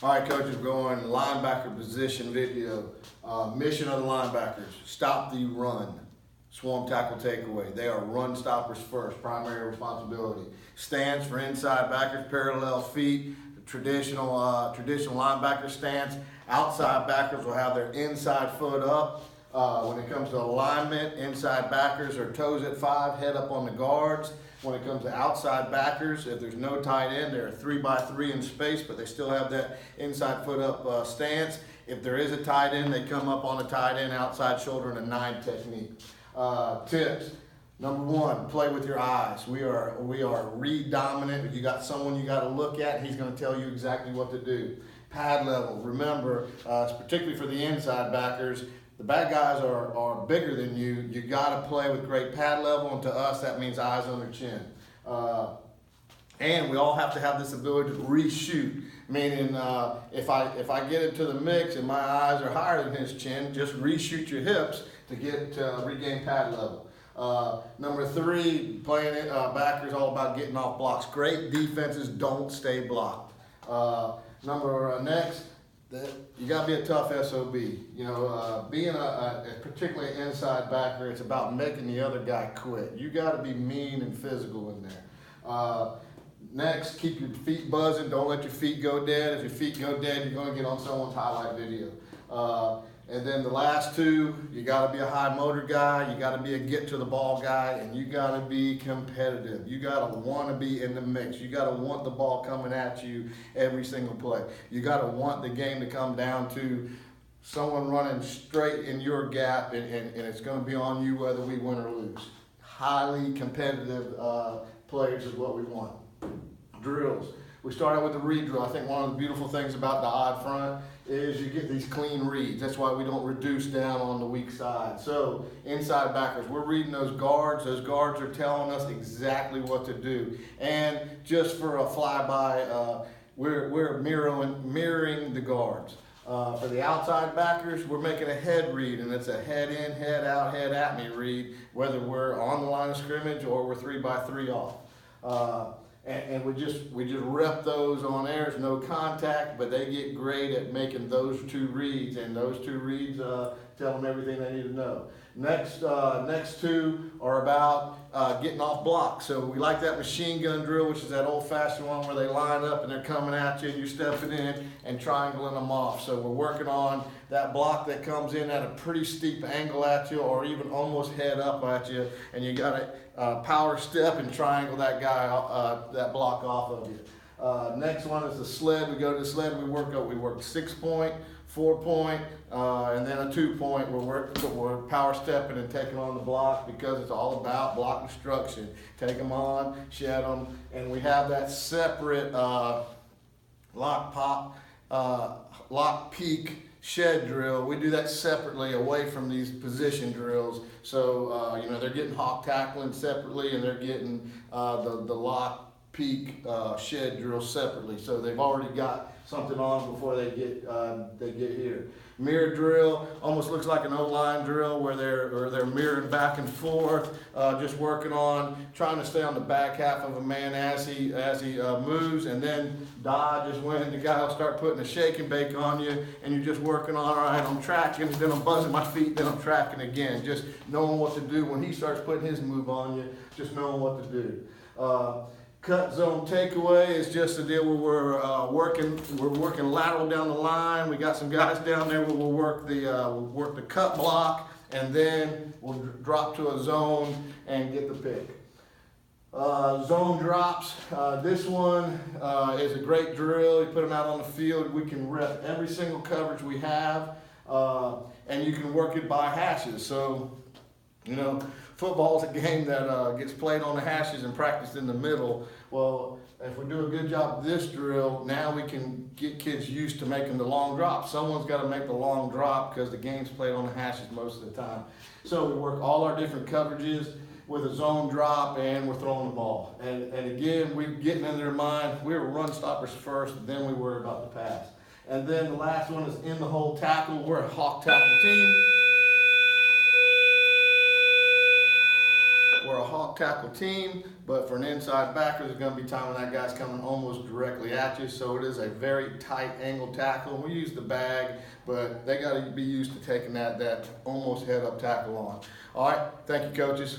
All right, coaches, going linebacker position video. Mission of the linebackers, stop the run. Swarm tackle takeaway. They are run stoppers first, primary responsibility. Stance for inside backers, parallel feet, traditional linebacker stance. Outside backers will have their inside foot up. When it comes to alignment, inside backers are toes at 5, head up on the guards. When it comes to outside backers, if there's no tight end, they're 3x3 in space, but they still have that inside foot up stance. If there is a tight end, they come up on a tight end, outside shoulder, and a 9 technique. Tips. Number 1, play with your eyes. We are read dominant. If you got someone you got to look at, he's going to tell you exactly what to do. Pad level. Remember, particularly for the inside backers, the bad guys are bigger than you. You got to play with great pad level, and to us that means eyes on their chin. And we all have to have this ability to reshoot, meaning if I get into the mix and my eyes are higher than his chin, just reshoot your hips to regain pad level. Number 3, playing backers all about getting off blocks. Great defenses don't stay blocked. Next. You got to be a tough SOB. You know, being a particularly inside backer, it's about making the other guy quit. You got to be mean and physical in there. Next, keep your feet buzzing. Don't let your feet go dead. If your feet go dead, you're going to get on someone's highlight video. And then the last 2, you got to be a high motor guy, you got to be a get to the ball guy, and you got to be competitive. You got to want to be in the mix. You got to want the ball coming at you every single play. You got to want the game to come down to someone running straight in your gap, and it's going to be on you whether we win or lose. Highly competitive players is what we want. Drills. We started with the read drill. I think one of the beautiful things about the odd front is you get these clean reads. That's why we don't reduce down on the weak side. So inside backers, we're reading those guards. Those guards are telling us exactly what to do. And just for a flyby, we're mirroring the guards. For the outside backers, we're making a head read, and it's a head in, head out, head at me read, whether we're on the line of scrimmage or we're 3x3 off. And we just rep those on air. There's no contact, but they get great at making those 2 reads, and those 2 reads tell them everything they need to know. Next 2 are about getting off blocks. So we like that machine gun drill, which is that old-fashioned one where they line up and they're coming at you, and you're stepping in and triangling them off. So we're working on that block that comes in at a pretty steep angle at you, or even almost head up at you, and you got to power step and triangle that guy, that block off of you. Next one is the sled. We go to the sled. We work 6-point, 4-point, and then a 2-point. We're power stepping and taking on the block because it's all about block destruction. Take them on, shed them, and we have that separate lock peek shed drill. We do that separately away from these position drills. So they're getting hawk tackling separately, and they're getting the lock peak shed drill separately. So they've already got something on before they get here. Mirror drill almost looks like an O-line drill where they're mirroring back and forth, just working on trying to stay on the back half of a man as he moves, and then dodge is when the guy will start putting a shake and bake on you, and you're just working on, all right, I'm tracking, then I'm buzzing my feet, then I'm tracking again, just knowing what to do when he starts putting his move on you, just knowing what to do. Cut zone takeaway is just a deal where we're working lateral down the line. We got some guys down there where we'll work the cut block, and then we'll drop to a zone and get the pick. Zone drops. This one is a great drill. You put them out on the field. We can rep every single coverage we have, and you can work it by hashes. So, football is a game that gets played on the hashes and practiced in the middle. Well, if we do a good job of this drill, now we can get kids used to making the long drop. Someone's got to make the long drop because the game's played on the hashes most of the time. So we work all our different coverages with a zone drop, and we're throwing the ball. And again, we're getting in their mind. We're run stoppers first, then we worry about the pass. And then the last one is in the hole tackle. We're a hawk tackle team. we're a hawk tackle team, but for an inside backer, there's going to be time when that guy's coming almost directly at you. So it is a very tight angle tackle. We use the bag, but they got to be used to taking that almost head up tackle on. All right, thank you, coaches.